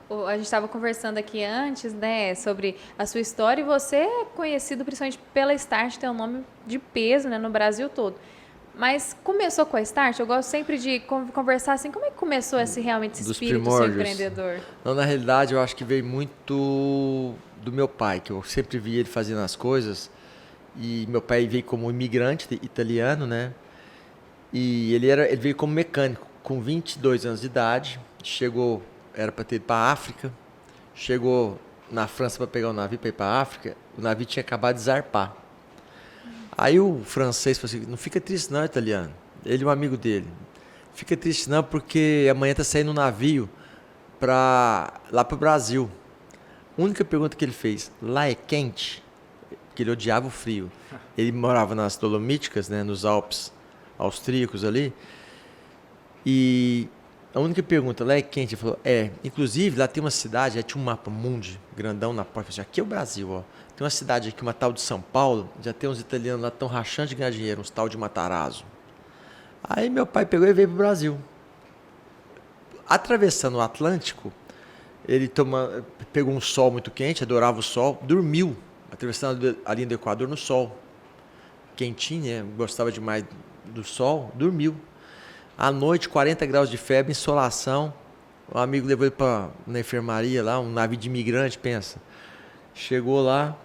A gente estava conversando aqui antes, né, sobre a sua história, e você é conhecido principalmente pela Start, tem um nome de peso, né, no Brasil todo. Mas começou com a Start? Eu gosto sempre de conversar assim, como é que começou realmente esse Dos espírito seu primórdios. empreendedor? Não, na realidade, eu acho que veio muito do meu pai, que eu sempre vi ele fazendo as coisas. E meu pai veio como imigrante italiano, né? E ele veio como mecânico, com 22 anos de idade. Chegou, era para ter ido para a África. Chegou na França para pegar o navio para ir para a África. O navio tinha acabado de zarpar. Aí o francês falou assim: não fica triste não, italiano. Ele e um amigo dele. Fica triste não, porque amanhã tá saindo um navio lá pro Brasil. A única pergunta que ele fez: lá é quente? Porque ele odiava o frio. Ele morava nas Dolomíticas, né, nos Alpes austríacos ali. E a única pergunta: lá é quente? Ele falou: é. Inclusive, lá tem uma cidade, aí tinha um mapa mundi grandão na porta. Assim, aqui é o Brasil, ó. Tem uma cidade aqui, uma tal de São Paulo. Já tem uns italianos lá que estão rachando de ganhar dinheiro, uns tal de Matarazzo. Aí meu pai pegou e veio pro Brasil. Atravessando o Atlântico, ele pegou um sol muito quente, adorava o sol, dormiu, atravessando a linha do Equador no sol. Quentinho, né? Gostava demais do sol, dormiu. À noite, 40 graus de febre, insolação. Um amigo levou ele na enfermaria lá, um navio de imigrante, pensa. Chegou lá,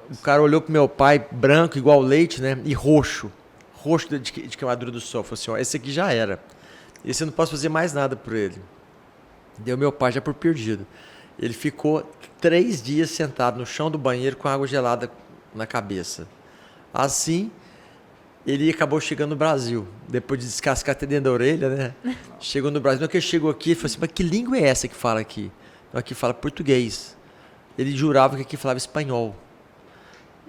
o cara olhou pro meu pai, branco, igual leite, né? E roxo. Roxo de queimadura do sol. Falou assim: ó, esse aqui já era. Esse eu não posso fazer mais nada por ele. Deu meu pai já por perdido. Ele ficou 3 dias sentado no chão do banheiro com água gelada na cabeça. Assim, ele acabou chegando no Brasil. Depois de descascar até dentro da orelha, né? Chegou no Brasil. Na hora que ele chegou aqui, ele falou assim: mas que língua é essa que fala aqui? Na hora que fala português. Ele jurava que aqui falava espanhol.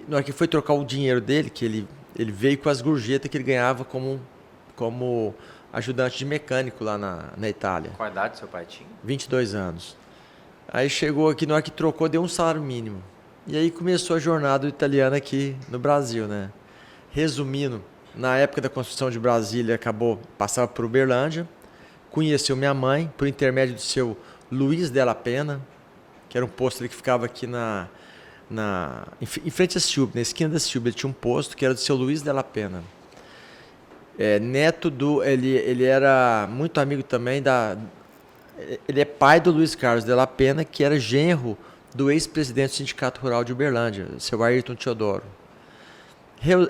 Na hora que foi trocar o dinheiro dele, que ele veio com as gorjetas que ele ganhava como ajudante de mecânico lá na Itália. Qual a idade seu pai tinha? 22 anos. Aí chegou aqui, na hora que trocou, deu um salário mínimo. E aí começou a jornada italiana aqui no Brasil, né? Resumindo, na época da construção de Brasília, passava por Uberlândia, conheceu minha mãe por intermédio do seu Luiz Della Pena, que era um posto ali que ficava aqui em frente à Silvia, na esquina da Silvia. Ele tinha um posto que era do seu Luiz Della Pena. Ele era muito amigo também ele é pai do Luiz Carlos Della Pena, que era genro do ex-presidente do Sindicato Rural de Uberlândia, seu Ayrton Teodoro.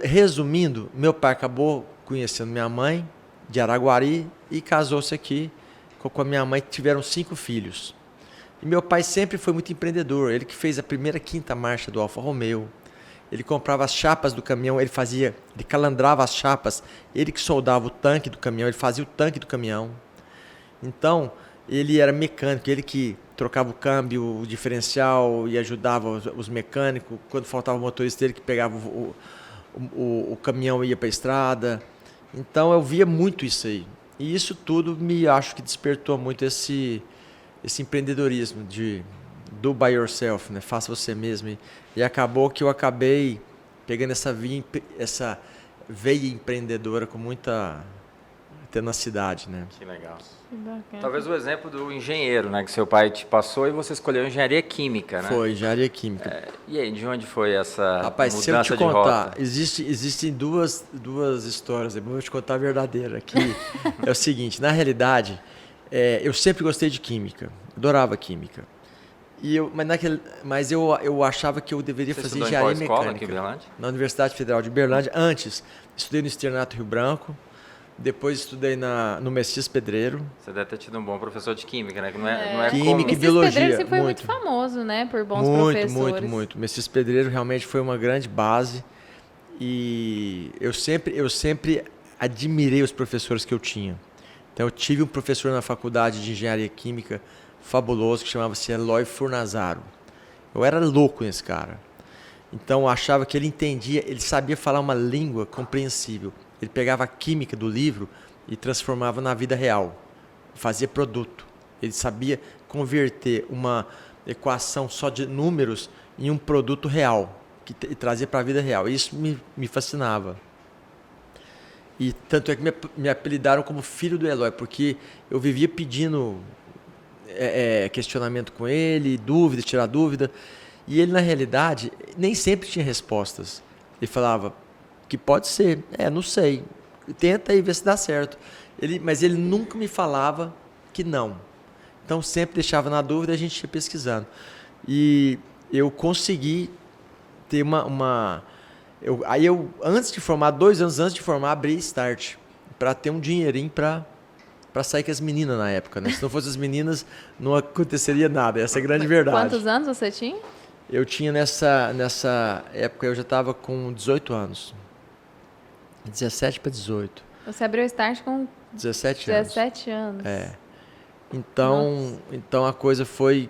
Resumindo, meu pai acabou conhecendo minha mãe de Araguari e casou-se aqui com a minha mãe, que tiveram 5 filhos. E meu pai sempre foi muito empreendedor. Ele que fez a primeira quinta marcha do Alfa Romeo. Ele comprava as chapas do caminhão, ele calandrava as chapas, ele que soldava o tanque do caminhão, ele fazia o tanque do caminhão. Então, ele era mecânico, ele que trocava o câmbio, o diferencial e ajudava os mecânicos. Quando faltava o motorista, ele que pegava o caminhão e ia para a estrada. Então, eu via muito isso aí. E isso tudo acho que despertou muito esse empreendedorismo do by yourself, né? Faça você mesmo. E acabou que eu acabei pegando essa veia empreendedora com muita tenacidade, né? Que legal. Que bacana. Talvez o exemplo do engenheiro, né, que seu pai te passou e você escolheu engenharia química, né? Foi, engenharia química. E aí, de onde foi essa Rapaz, se eu mudança te de contar, rota? existem duas histórias, eu vou te contar a verdadeira aqui. É o seguinte, na realidade, eu sempre gostei de química, adorava química. Mas eu achava que eu deveria Você fazer estudou em engenharia qual escola aqui em mecânica. Uberlândia? Na Universidade Federal de Uberlândia. Antes, estudei no Externato Rio Branco. Depois estudei no Messias Pedreiro. Você deve ter tido um bom professor de química, né? Que não é Química e comum. biologia. Pedreiro sempre foi muito muito famoso, né? Por bons muito, professores. muito. Messias Pedreiro realmente foi uma grande base. E eu sempre admirei os professores que eu tinha. Então eu tive um professor na faculdade de engenharia química fabuloso que chamava-se Eloy Furnazaro. Eu era louco nesse cara. Então eu achava que ele entendia, ele sabia falar uma língua compreensível. Ele pegava a química do livro e transformava na vida real. Fazia produto. Ele sabia converter uma equação só de números em um produto real, e trazia para a vida real. Isso me fascinava. E tanto é que me apelidaram como filho do Eloy, porque eu vivia pedindo questionamento com ele, dúvida, tirar dúvida. E ele, na realidade, nem sempre tinha respostas. Ele falava que pode ser, não sei, tenta e vê se dá certo. Mas ele nunca me falava que não. Então, sempre deixava na dúvida e a gente ia pesquisando. E eu consegui ter antes de formar, 2 anos antes de formar, abri Start para ter um dinheirinho para sair com as meninas na época, né? Se não fossem as meninas, não aconteceria nada. Essa é a grande verdade. Quantos anos você tinha? Eu tinha nessa época, eu já estava com 18 anos. 17 para 18. Você abriu o Start com 17 anos. 17 anos. Então a coisa foi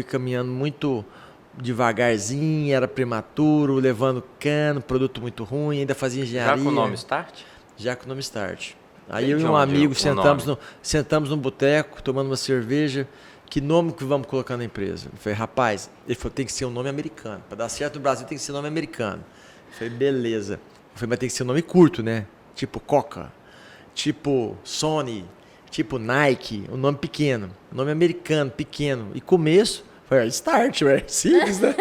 caminhando muito devagarzinho, era prematuro, levando cano, produto muito ruim, ainda fazia engenharia. Já com o nome Start? Já com o nome Start. Aí eu e um amigo sentamos num boteco, tomando uma cerveja. Que nome que vamos colocar na empresa? Eu falei, rapaz, ele falou, tem que ser um nome americano. Para dar certo no Brasil tem que ser um nome americano. Eu falei, beleza. Eu falei, mas tem que ser um nome curto, né? Tipo Coca, tipo Sony, tipo Nike, um nome pequeno. Um nome americano, pequeno. E começo, foi Start, simples, né?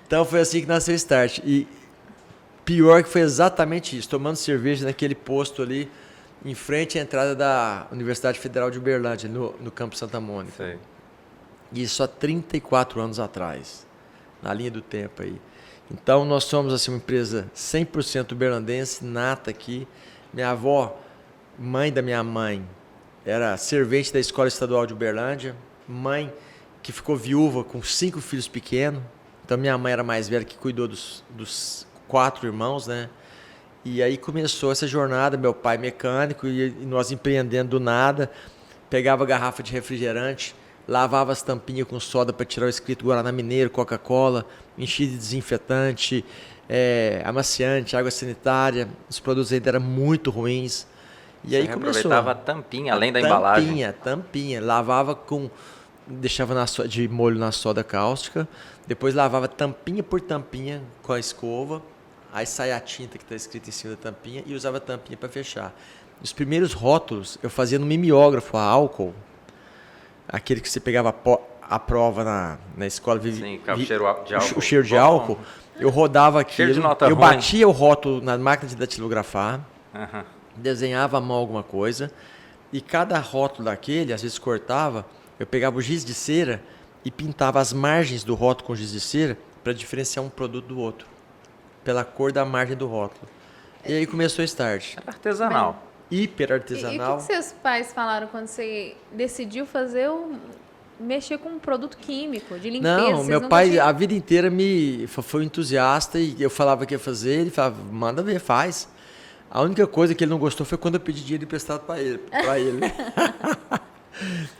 Então foi assim que nasceu o Start. E pior que foi exatamente isso, tomando cerveja naquele posto ali, em frente à entrada da Universidade Federal de Uberlândia, no Campo Santa Mônica. Sei. Isso há 34 anos atrás, na linha do tempo aí. Então, nós somos assim, uma empresa 100% uberlandense, nata aqui. Minha avó, mãe da minha mãe, era servente da Escola Estadual de Uberlândia. Mãe que ficou viúva com 5 filhos pequenos. Então, minha mãe era mais velha, que cuidou dos 4 irmãos, né? E aí começou essa jornada, meu pai mecânico, e nós empreendendo do nada. Pegava garrafa de refrigerante, lavava as tampinhas com soda para tirar o escrito Guaraná Mineiro, Coca-Cola, enchia de desinfetante, amaciante, água sanitária. Os produtos ainda eram muito ruins. E aí começou. Aproveitava a tampinha, além da embalagem. Tampinha. Lavava deixava de molho na soda cáustica, depois lavava tampinha por tampinha com a escova. Aí saia a tinta que está escrita em cima da tampinha e usava a tampinha para fechar. Os primeiros rótulos eu fazia no mimeógrafo a álcool, aquele que você pegava a prova na escola. Sim, o cheiro de álcool. O cheiro de álcool. Eu rodava aquilo, eu batia o rótulo na máquina de datilografar, desenhava à mão alguma coisa, e cada rótulo daquele, às vezes cortava, eu pegava o giz de cera e pintava as margens do rótulo com giz de cera para diferenciar um produto do outro, pela cor da margem do rótulo. E aí começou o Start. Artesanal. Hiper artesanal. E o que seus pais falaram quando você decidiu mexer com um produto químico, de limpeza? Não, meu pai a vida inteira foi entusiasta e eu falava que ia fazer, ele falava, manda ver, faz. A única coisa que ele não gostou foi quando eu pedi dinheiro emprestado para ele.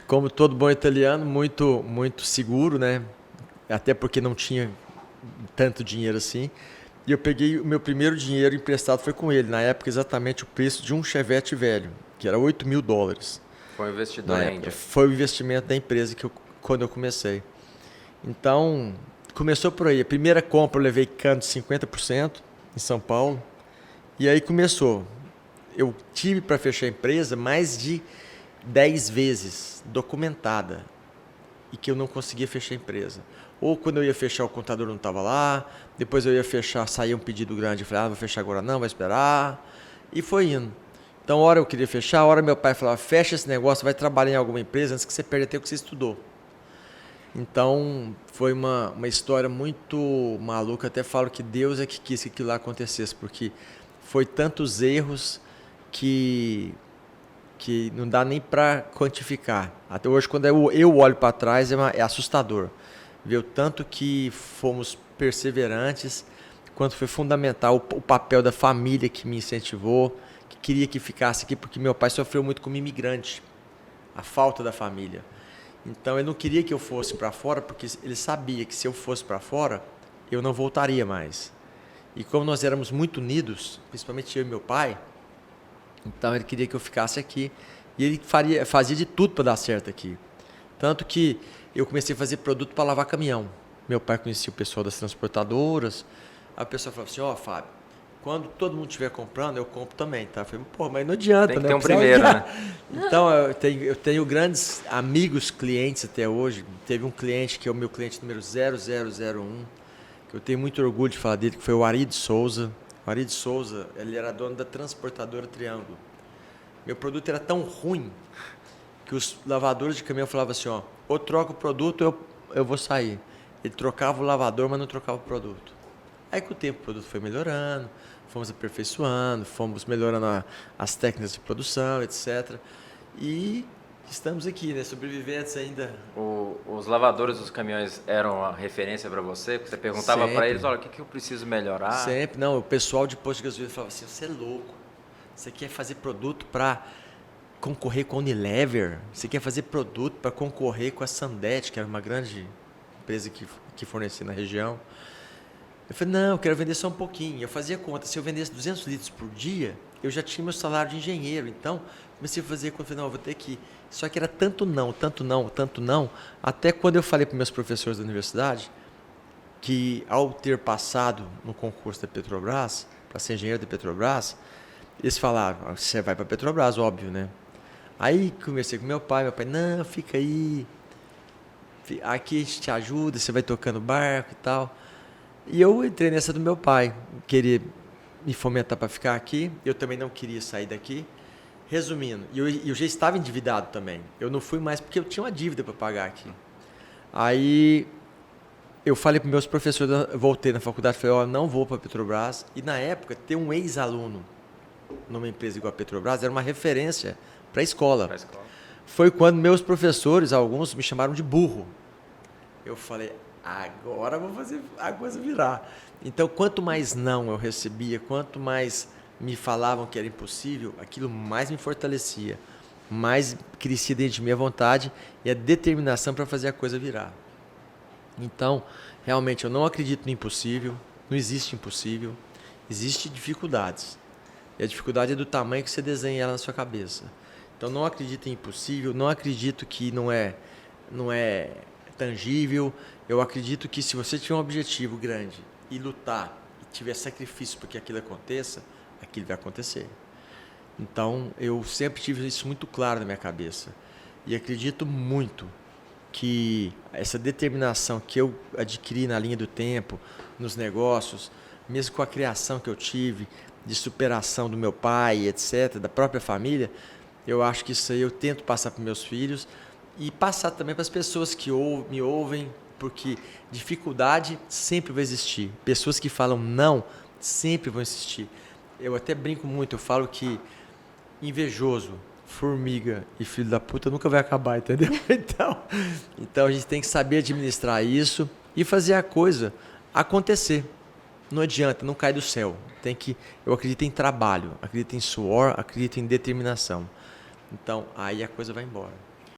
Como todo bom italiano, muito, muito seguro, né? Até porque não tinha tanto dinheiro assim. E eu peguei o meu primeiro dinheiro emprestado, foi com ele. Na época, exatamente o preço de um Chevette velho, que era $8.000. Foi um investidor angel. Foi o investimento da empresa quando eu comecei. Então, começou por aí. A primeira compra eu levei cano de 50% em São Paulo. E aí começou. Eu tive para fechar a empresa mais de 10 vezes documentada e que eu não conseguia fechar a empresa. Ou quando eu ia fechar, o contador não estava lá, depois eu ia fechar, saía um pedido grande, eu falei, vou fechar agora não, vai esperar, e foi indo. Então, hora eu queria fechar, hora meu pai falava, fecha esse negócio, vai trabalhar em alguma empresa antes que você perca até o que você estudou. Então, foi uma história muito maluca, até falo que Deus é que quis que aquilo lá acontecesse, porque foi tantos erros que não dá nem para quantificar. Até hoje, quando eu olho para trás, é assustador. Ver o tanto que fomos perseverantes, quanto foi fundamental o papel da família que me incentivou, que queria que ficasse aqui, porque meu pai sofreu muito como imigrante, a falta da família. Então, ele não queria que eu fosse para fora, porque ele sabia que se eu fosse para fora, eu não voltaria mais. E como nós éramos muito unidos, principalmente eu e meu pai, então ele queria que eu ficasse aqui. E ele fazia de tudo para dar certo aqui. Tanto que eu comecei a fazer produto para lavar caminhão. Meu pai conhecia o pessoal das transportadoras. Aí o pessoal falava assim, Fábio, quando todo mundo estiver comprando, eu compro também, tá? Eu falei, pô, mas não adianta, Tem que né? ter um primeiro, né? Então, eu tenho grandes amigos clientes até hoje. Teve um cliente que é o meu cliente número 0001, que eu tenho muito orgulho de falar dele, que foi o Ari de Souza. O Ari de Souza, ele era dono da transportadora Triângulo. Meu produto era tão ruim que os lavadores de caminhão falavam assim, ó, ou troca o produto ou eu vou sair. Ele trocava o lavador, mas não trocava o produto. Aí com o tempo o produto foi melhorando, fomos aperfeiçoando, fomos melhorando as técnicas de produção, etc. E estamos aqui, né, sobreviventes ainda. Os lavadores dos caminhões eram a referência para você? Porque você perguntava Sempre. para eles, olha, o que eu preciso melhorar? Sempre. Não, o pessoal de posto de gasolina falava assim, você é louco. Você quer fazer produto para concorrer com a Unilever? Você quer fazer produto para concorrer com a Sandete, que era uma grande empresa que fornecia na região? Eu falei, não, eu quero vender só um pouquinho. Eu fazia conta, se eu vendesse 200 litros por dia, eu já tinha meu salário de engenheiro. Então, comecei a fazer conta, falei, não, eu vou ter que... Só que era tanto não, até quando eu falei para meus professores da universidade, que ao ter passado no concurso da Petrobras, para ser engenheiro da Petrobras, eles falaram, você vai para a Petrobras, óbvio, né? Aí conversei com meu pai, não, fica aí, aqui a gente te ajuda, você vai tocando barco e tal. E eu entrei nessa do meu pai, querer me fomentar para ficar aqui, eu também não queria sair daqui. Resumindo, eu já estava endividado também, eu não fui mais porque eu tinha uma dívida para pagar aqui. Aí eu falei para meus professores, eu voltei na faculdade, falei, não vou para a Petrobras. E na época, ter um ex-aluno numa empresa igual a Petrobras era uma referência para a escola. Foi quando meus professores, alguns, me chamaram de burro. Eu falei, agora eu vou fazer a coisa virar. Então, quanto mais não eu recebia, quanto mais me falavam que era impossível, aquilo mais me fortalecia, mais crescia dentro de mim a vontade e a determinação para fazer a coisa virar. Então, realmente, eu não acredito no impossível, não existe impossível, existem dificuldades. E a dificuldade é do tamanho que você desenha ela na sua cabeça. Então, não acredito em impossível, não acredito que não é tangível. Eu acredito que se você tiver um objetivo grande e lutar, e tiver sacrifício para que aquilo aconteça, aquilo vai acontecer. Então, eu sempre tive isso muito claro na minha cabeça. E acredito muito que essa determinação que eu adquiri na linha do tempo, nos negócios, mesmo com a criação que eu tive, de superação do meu pai, etc., da própria família, eu acho que isso aí eu tento passar para meus filhos e passar também para as pessoas que me ouvem, porque dificuldade sempre vai existir. Pessoas que falam não sempre vão existir. Eu até brinco muito, eu falo que invejoso, formiga e filho da puta nunca vai acabar, entendeu? Então a gente tem que saber administrar isso e fazer a coisa acontecer. Não adianta, não cai do céu. Eu acredito em trabalho, acredito em suor, acredito em determinação. Então aí a coisa vai embora.